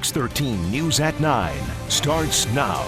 Fox 13 News at 9 starts now.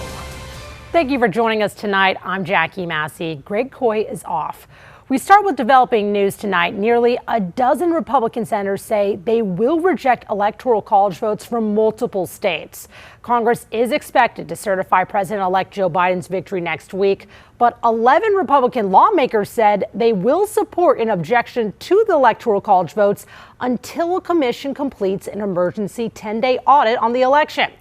Thank you for joining us tonight. I'm Jackie Massey. Greg Coy is off. We start with developing news tonight. Nearly a dozen Republican senators say they will reject electoral college votes from multiple states. Congress is expected to certify President-elect Joe Biden's victory next week, but 11 Republican lawmakers said they will support an objection to the electoral college votes until a commission completes an emergency 10-day audit on the election.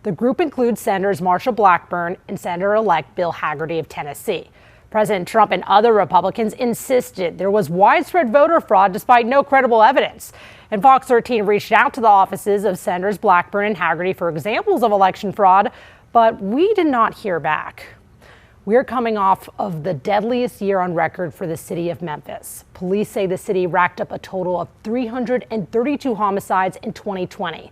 The group includes Senators Marsha Blackburn and Senator-elect Bill Hagerty of Tennessee. President Trump and other Republicans insisted there was widespread voter fraud despite no credible evidence. And Fox 13 reached out to the offices of Senators Blackburn and Hagerty for examples of election fraud, but we did not hear back. We're coming off of the deadliest year on record for the city of Memphis. Police say the city racked up a total of 332 homicides in 2020.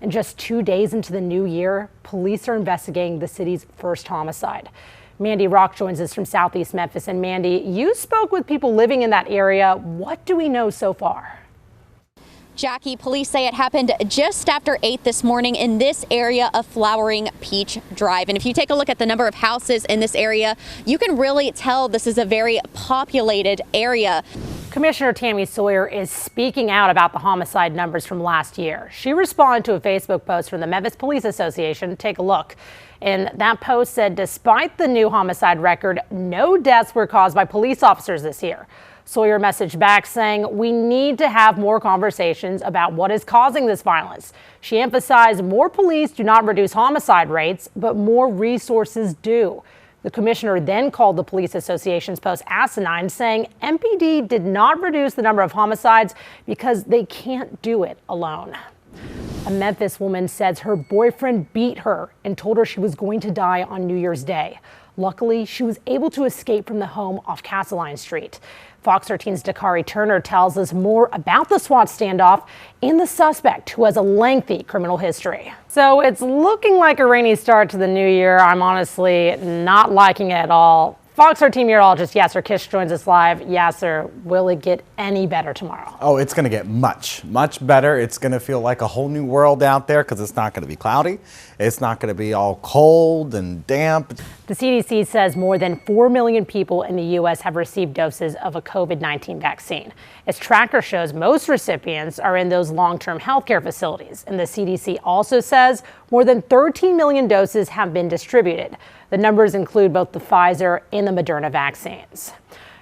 And just 2 days into the new year, police are investigating the city's first homicide. Mandy Rock joins us from Southeast Memphis. And Mandy, you spoke with people living in that area. What do we know so far? Jackie, police say it happened just after 8 this morning in this area of Flowering Peach Drive. And if you take a look at the number of houses in this area, you can really tell this is a very populated area. Commissioner Tammy Sawyer is speaking out about the homicide numbers from last year. She responded to a Facebook post from the Memphis Police Association. Take a look. And that post said, despite the new homicide record, no deaths were caused by police officers this year. Sawyer messaged back saying, we need to have more conversations about what is causing this violence. She emphasized more police do not reduce homicide rates, but more resources do. The commissioner then called the Police Association's post asinine, saying MPD did not reduce the number of homicides because they can't do it alone. A Memphis woman says her boyfriend beat her and told her she was going to die on New Year's Day. Luckily, she was able to escape from the home off Castleline Street. Fox 13's Dakari Turner tells us more about the SWAT standoff and the suspect, who has a lengthy criminal history. So it's looking like a rainy start to the new year. I'm honestly not liking it at all. Fox 13 meteorologist Yasser Kish joins us live. Yasser, will it get any better tomorrow? Oh, it's going to get much better. It's going to feel like a whole new world out there because it's not going to be cloudy. It's not going to be all cold and damp. The CDC says more than 4 million people in the U.S. have received doses of a COVID-19 vaccine. Its tracker shows most recipients are in those long-term healthcare facilities. And the CDC also says more than 13 million doses have been distributed. The numbers include both the Pfizer and the Moderna vaccines.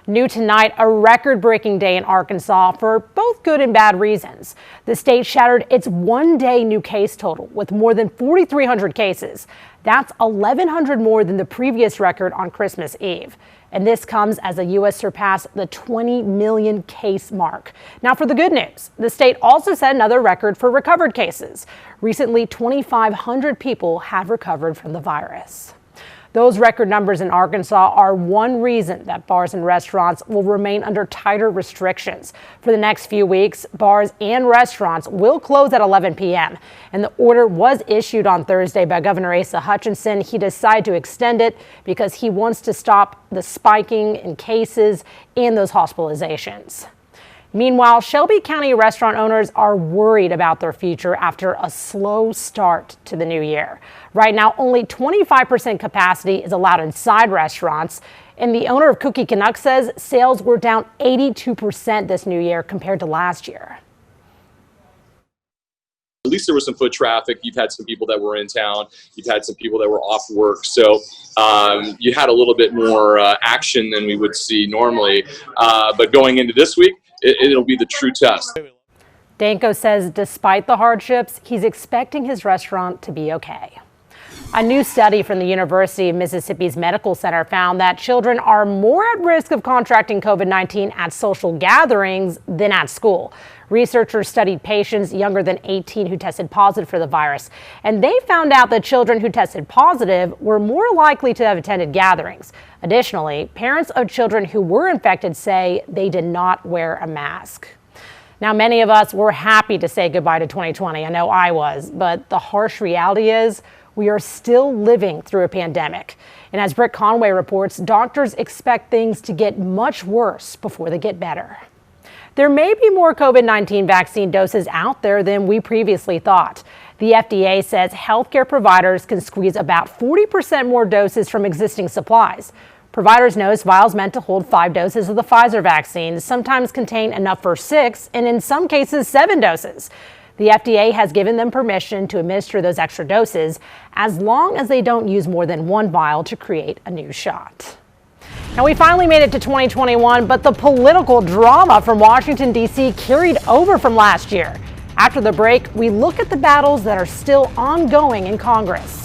New tonight, a record-breaking day in Arkansas for both good and bad reasons. The state shattered its one-day new case total with more than 4,300 cases. That's 1,100 more than the previous record on Christmas Eve. And this comes as the U.S. surpassed the 20 million case mark. Now for the good news, the state also set another record for recovered cases. Recently, 2,500 people have recovered from the virus. Those record numbers in Arkansas are one reason that bars and restaurants will remain under tighter restrictions. For the next few weeks, bars and restaurants will close at 11 p.m. And the order was issued on Thursday by Governor Asa Hutchinson. He decided to extend it because he wants to stop the spiking in cases and those hospitalizations. Meanwhile, Shelby County restaurant owners are worried about their future after a slow start to the new year. Right now, only 25% capacity is allowed inside restaurants. And the owner of Cookie Canuck says sales were down 82% this new year compared to last year. At least there was some foot traffic. You've had some people that were in town. You've had some people that were off work. So you had a little bit more action than we would see normally. But going into this week, it'll be the true test. Danko says despite the hardships, he's expecting his restaurant to be okay. A new study from the University of Mississippi's Medical Center found that children are more at risk of contracting COVID-19 at social gatherings than at school. Researchers studied patients younger than 18 who tested positive for the virus, and they found out that children who tested positive were more likely to have attended gatherings. Additionally, parents of children who were infected say they did not wear a mask. Now, many of us were happy to say goodbye to 2020. I know I was, but the harsh reality is we are still living through a pandemic. And as Britt Conway reports, doctors expect things to get much worse before they get better. There may be more COVID-19 vaccine doses out there than we previously thought. The FDA says healthcare providers can squeeze about 40% more doses from existing supplies. Providers knows vials meant to hold 5 doses of the Pfizer vaccine sometimes contain enough for 6 and in some cases 7 doses. The FDA has given them permission to administer those extra doses as long as they don't use more than 1 vial to create a new shot. Now, we finally made it to 2021, but the political drama from Washington, D.C. carried over from last year. After the break, we look at the battles that are still ongoing in Congress.